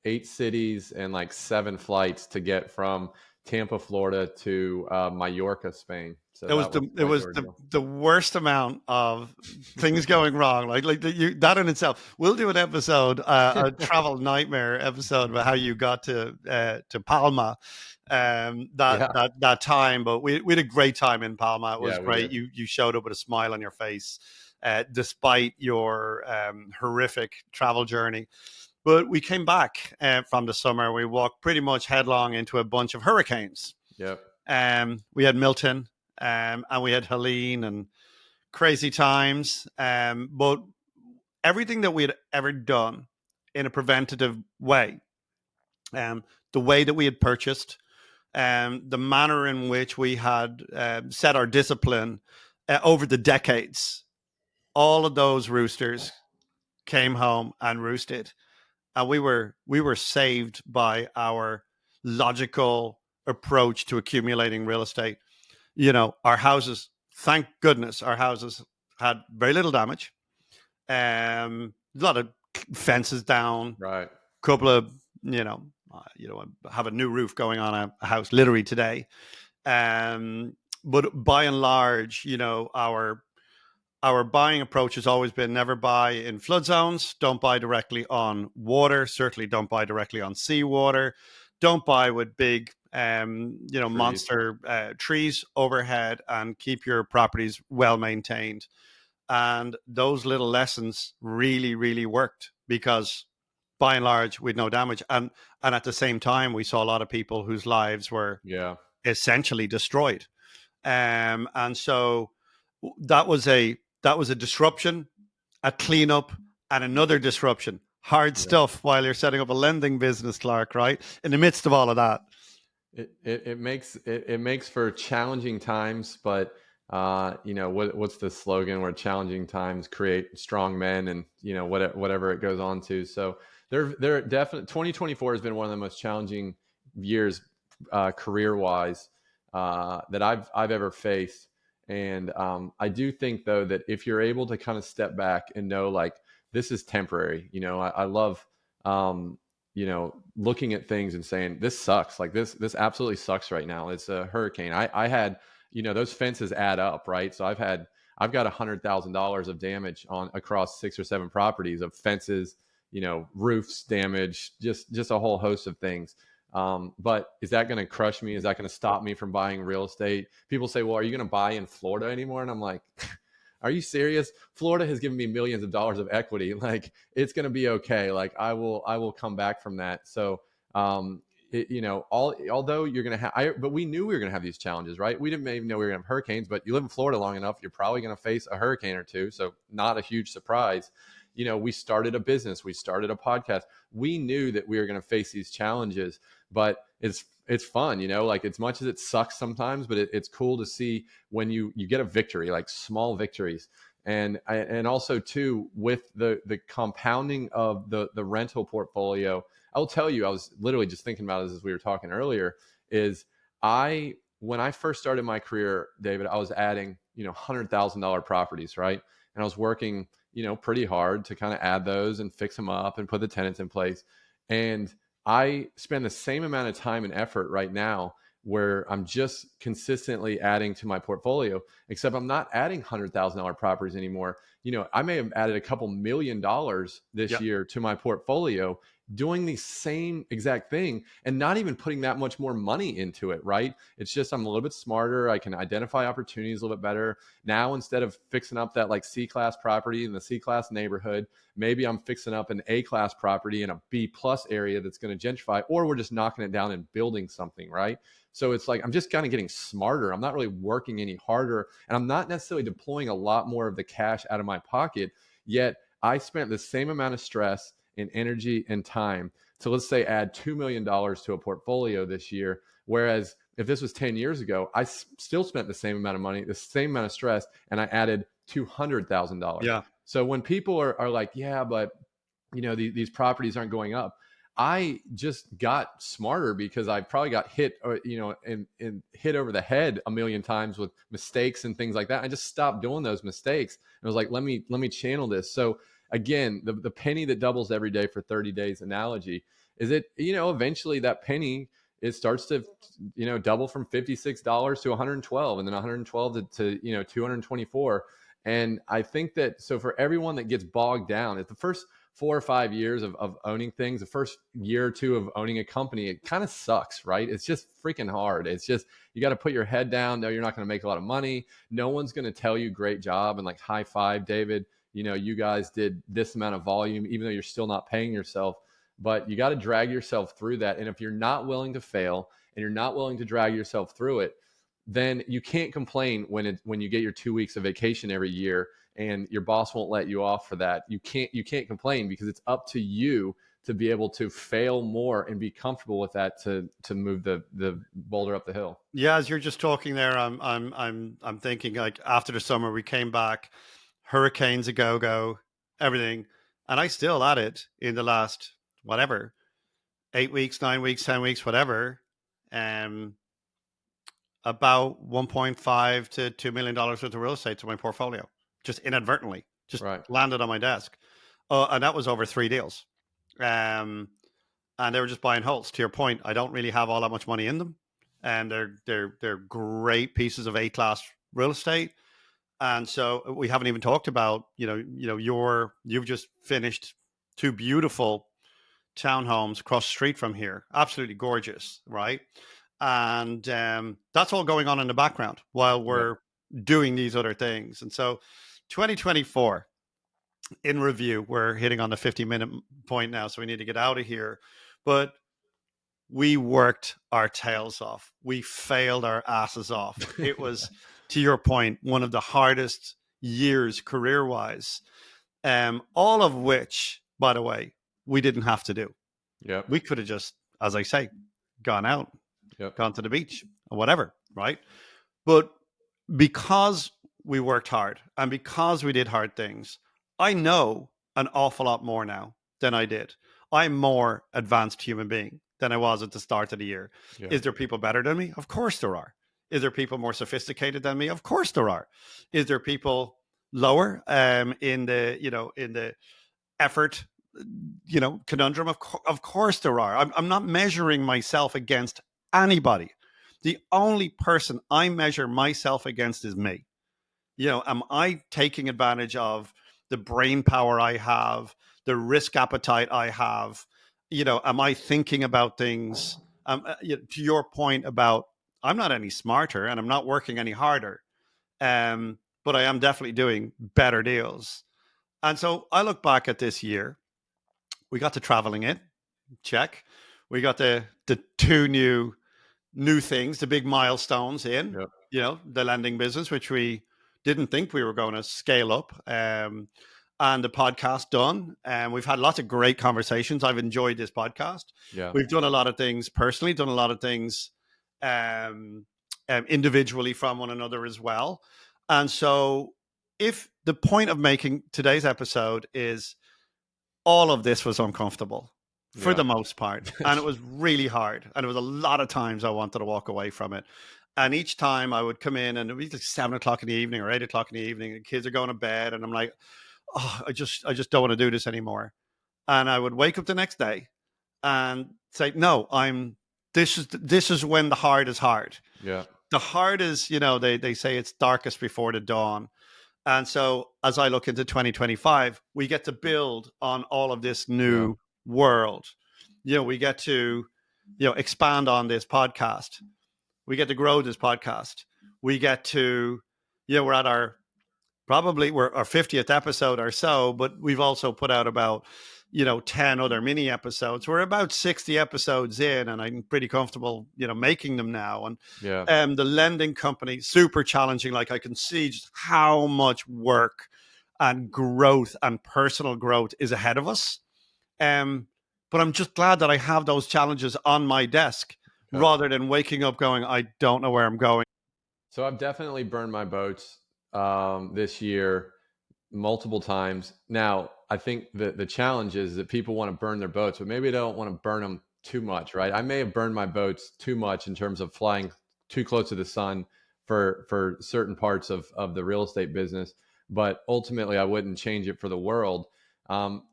eight cities and like 7 flights to get from Tampa, Florida to Mallorca, Spain. So It was that was the it quite the was the, ordeal. the worst amount of things going wrong. That in itself. We'll do an episode, a travel nightmare episode about how you got to Palma, Yeah, that time. But we had a great time in Palma. It was yeah, we great. did. You showed up with a smile on your face, despite your horrific travel journey. But we came back from the summer. We walked pretty much headlong into a bunch of hurricanes. Yep. We had Milton, and we had Helene, and crazy times. But everything that we had ever done in a preventative way, the way that we had purchased, the manner in which we had set our discipline over the decades, all of those roosters came home and roosted, and we were saved by our logical approach to accumulating real estate. Our houses, thank goodness, our houses had very little damage. A lot of fences down, Right. couple of, have a new roof going on a house literally today. Um, but by and large, our buying approach has always been never buy in flood zones, don't buy directly on water, certainly don't buy directly on seawater, don't buy with big Trees. monster trees overhead, and keep your properties well maintained. And those little lessons really, really worked because by and large we had no damage. And at the same time we saw a lot of people whose lives were Yeah. essentially destroyed. And so that was a disruption, a cleanup, and another disruption. Hard Yeah. stuff while you're setting up a lending business, Clark. Right in the midst of all of that. It makes for challenging times, but what's the slogan where challenging times create strong men, and whatever it goes on to. So there definitely 2024 has been one of the most challenging years career wise that I've ever faced. And I do think though that if you're able to kind of step back and know like this is temporary, I love looking at things and saying this sucks, like this absolutely sucks right now. It's a hurricane. I had, those fences add up, right? So I've got $100,000 of damage on across 6 or 7 properties of fences, roofs damage, just a whole host of things. But is that going to crush me? Is that going to stop me from buying real estate? People say, well, are you going to buy in Florida anymore? And I'm like, are you serious? Florida has given me millions of dollars of equity. Like it's going to be okay. Like I will come back from that. So, although you're going to have, but we knew we were going to have these challenges, right? We didn't even know we were going to have hurricanes, but you live in Florida long enough, you're probably going to face a hurricane or two. So not a huge surprise. We started a business, we started a podcast. We knew that we were going to face these challenges, but it's fun, like as much as it sucks sometimes, but it's cool to see when you get a victory, like small victories. And also too, with the compounding of the rental portfolio, I'll tell you, I was literally just thinking about this as we were talking earlier, is when I first started my career, David, I was adding, $100,000 properties, right? And I was working, pretty hard to kind of add those and fix them up and put the tenants in place. And I spend the same amount of time and effort right now where I'm just consistently adding to my portfolio, except I'm not adding $100,000 properties anymore. I may have added a couple $1 million this Yeah. year to my portfolio, doing the same exact thing and not even putting that much more money into it, right? It's just I'm a little bit smarter. I can identify opportunities a little bit better. Now, instead of fixing up that like C-class property in the C-class neighborhood, maybe I'm fixing up an A-class property in a B-plus area that's going to gentrify, or we're just knocking it down and building something, right? So it's like I'm just kind of getting smarter. I'm not really working any harder, and I'm not necessarily deploying a lot more of the cash out of my pocket. Yet I spent the same amount of stress and energy and time to, let's say, add $2 million to a portfolio this year. Whereas if this was 10 years ago, I still spent the same amount of money, the same amount of stress, and I added $200,000. Yeah. So when people are like, yeah, but these properties aren't going up, I just got smarter because I probably got hit, and hit over the head a million times with mistakes and things like that. I just stopped doing those mistakes. And I was like, let me channel this. So again, the penny that doubles every day for 30 days analogy is it, eventually that penny, it starts to, double from $56 to 112, and then 112 to 224. And I think that, so for everyone that gets bogged down at the first 4 or 5 years of owning things, the first year or two of owning a company, it kind of sucks, right? It's just freaking hard. It's just, you got to put your head down. No, you're not going to make a lot of money. No one's going to tell you great job and like high five, David. You guys did this amount of volume, even though you're still not paying yourself. But you got to drag yourself through that. And if you're not willing to fail and you're not willing to drag yourself through it, then you can't complain when you get your 2 weeks of vacation every year and your boss won't let you off for that. You can't complain, because it's up to you to be able to fail more and be comfortable with that to move the boulder up the hill. Yeah, as you're just talking there, I'm thinking, like, after the summer we came back, hurricanes a go, everything, and I still at it in the last whatever 8 weeks, 9 weeks, 10 weeks, whatever, um, about 1.5 to $2 million worth of real estate to my portfolio, just inadvertently, just Right. landed on my desk, and that was over 3 deals, um, and they were just buying holds. To your point, I don't really have all that much money in them, and they're great pieces of A-class real estate. And so we haven't even talked about, you've just finished two beautiful townhomes across the street from here, absolutely gorgeous, right? And that's all going on in the background while Yep. we're doing these other things. And so 2024 in review, we're hitting on the 50-minute point now, so we need to get out of here. But we worked our tails off. We failed our asses off. It was, to your point, one of the hardest years career-wise, all of which, by the way, we didn't have to do. Yep. We could have just, as I say, gone out, Yep. gone to the beach or whatever, right? But because we worked hard and because we did hard things, I know an awful lot more now than I did. I'm more advanced human being than I was at the start of the year. Yeah. Is there people better than me? Of course there are. Is there people more sophisticated than me? Of course there are. Is there people lower in the effort conundrum? Of course there are. I'm not measuring myself against anybody. The only person I measure myself against is me. Am I taking advantage of the brain power I have, the risk appetite I have? Am I thinking about things? To your point about, I'm not any smarter and I'm not working any harder, but I am definitely doing better deals. And so I look back at this year. We got to traveling it, check. We got the two new things, the big milestones in, Yep. the lending business, which we didn't think we were going to scale up, and the podcast done. And we've had lots of great conversations. I've enjoyed this podcast. Yeah. We've done a lot of things personally, done a lot of things individually from one another as well. And so, if the point of making today's episode is all of this was uncomfortable for Yeah. the most part, and it was really hard, and there was a lot of times I wanted to walk away from it, and each time I would come in and it would be like 7 o'clock in the evening or 8 o'clock in the evening, and kids are going to bed, and I'm like, oh, I just don't want to do this anymore. And I would wake up the next day and say, no, this is when the hard is hard. Yeah. The hard is, they say it's darkest before the dawn. And so as I look into 2025, we get to build on all of this Yeah. new world. We get to, expand on this podcast. We get to grow this podcast. We get to, we're at our 50th episode or so, but we've also put out about 10 other mini episodes. We're about 60 episodes in, and I'm pretty comfortable making them now. And Yeah. the lending company, super challenging. Like, I can see just how much work and growth and personal growth is ahead of us. But I'm just glad that I have those challenges on my desk, Yeah. rather than waking up going, I don't know where I'm going. So I've definitely burned my boats this year multiple times. Now, I think the challenge is that people want to burn their boats, but maybe they don't want to burn them too much, right? I may have burned my boats too much in terms of flying too close to the sun for certain parts of the real estate business, but ultimately I wouldn't change it for the world.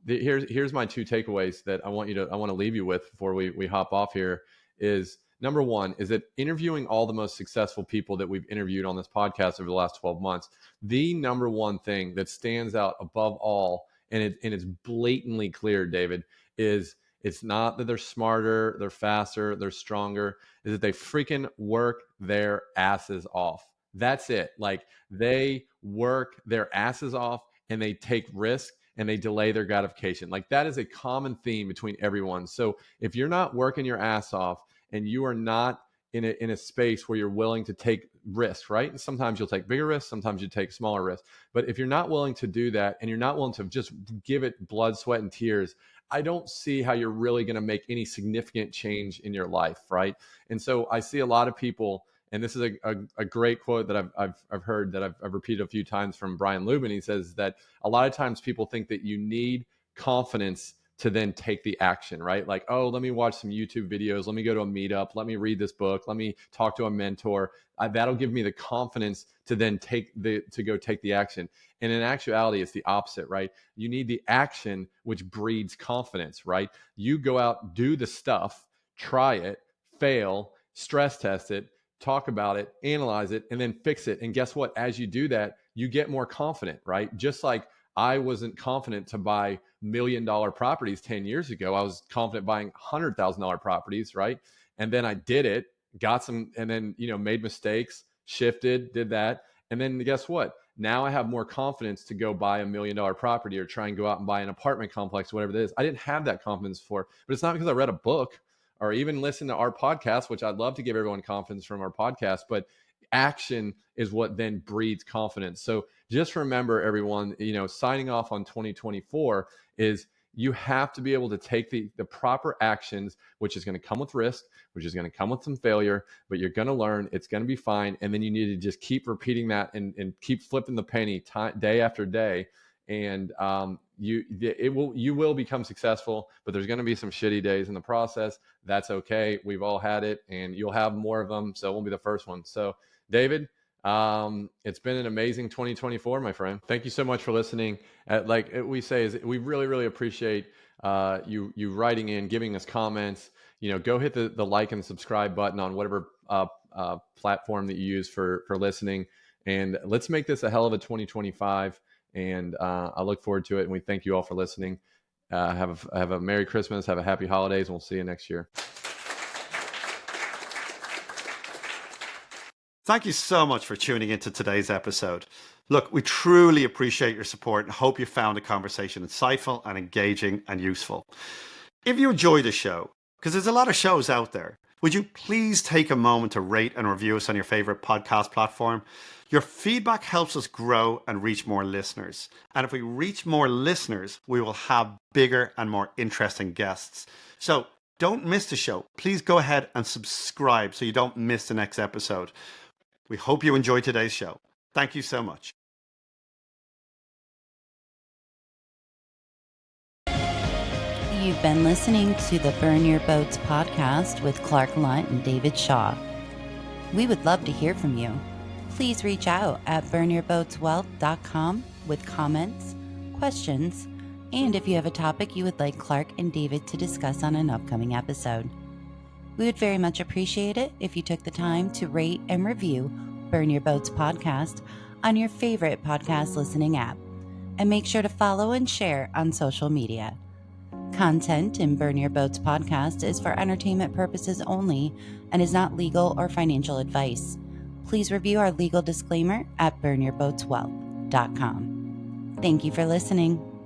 Here's my two takeaways that I want to leave you with before we hop off here. Is number one is that interviewing all the most successful people that we've interviewed on this podcast over the last 12 months, the number one thing that stands out above all, and it's blatantly clear, David, is it's not that they're smarter, they're faster, they're stronger, is that they freaking work their asses off. That's it. Like, they work their asses off and they take risks and they delay their gratification. Like, that is a common theme between everyone. So if you're not working your ass off and you are not in a space where you're willing to take risks, right? And sometimes you'll take bigger risks, sometimes you take smaller risks. But if you're not willing to do that and you're not willing to just give it blood, sweat, and tears, I don't see how you're really going to make any significant change in your life, right? And so I see a lot of people, and this is a great quote that I've heard, that I've repeated a few times, from Brian Lubin. He says that a lot of times people think that you need confidence to then take the action, right? Like, oh, let me watch some YouTube videos. Let me go to a meetup. Let me read this book. Let me talk to a mentor. That'll give me the confidence to then to go take the action. And in actuality, it's the opposite, right? You need the action, which breeds confidence, right? You go out, do the stuff, try it, fail, stress test it, talk about it, analyze it, and then fix it. And guess what? As you do that, you get more confident, right? Just like I wasn't confident to buy $1 million properties 10 years ago. I was confident buying $100,000 properties, right? And then I did it, got some, and then, made mistakes, shifted, did that. And then guess what? Now I have more confidence to go buy $1 million property or try and go out and buy an apartment complex, whatever it is. I didn't have that confidence before, but it's not because I read a book or even listen to our podcast, which I'd love to give everyone confidence from our podcast, but action is what then breeds confidence. So just remember, everyone, signing off on 2024 is you have to be able to take the proper actions, which is going to come with risk, which is going to come with some failure, but you're going to learn, it's going to be fine. And then you need to just keep repeating that and keep flipping the penny day after day. And you will become successful, but there's going to be some shitty days in the process. That's okay. We've all had it, and you'll have more of them. So it won't be the first one. So David, it's been an amazing 2024, my friend. Thank you so much for listening. Like we say, is we really, really appreciate you writing in, giving us comments. Go hit the like and subscribe button on whatever platform that you use for listening. And let's make this a hell of a 2025. And I look forward to it. And we thank you all for listening. Have a Merry Christmas. Have a happy holidays. And we'll see you next year. Thank you so much for tuning into today's episode. Look, we truly appreciate your support and hope you found the conversation insightful and engaging and useful. If you enjoy the show, because there's a lot of shows out there. Would you please take a moment to rate and review us on your favorite podcast platform? Your feedback helps us grow and reach more listeners. And if we reach more listeners, we will have bigger and more interesting guests. So don't miss the show. Please go ahead and subscribe so you don't miss the next episode. We hope you enjoyed today's show. Thank you so much. You've been listening to the Burn Your Boats podcast with Clark Lunt and David Shaw. We would love to hear from you. Please reach out at burnyourboatswealth.com with comments, questions, and if you have a topic you would like Clark and David to discuss on an upcoming episode. We would very much appreciate it if you took the time to rate and review Burn Your Boats podcast on your favorite podcast listening app, and make sure to follow and share on social media. Content in Burn Your Boats podcast is for entertainment purposes only and is not legal or financial advice. Please review our legal disclaimer at burnyourboatswealth.com. Thank you for listening.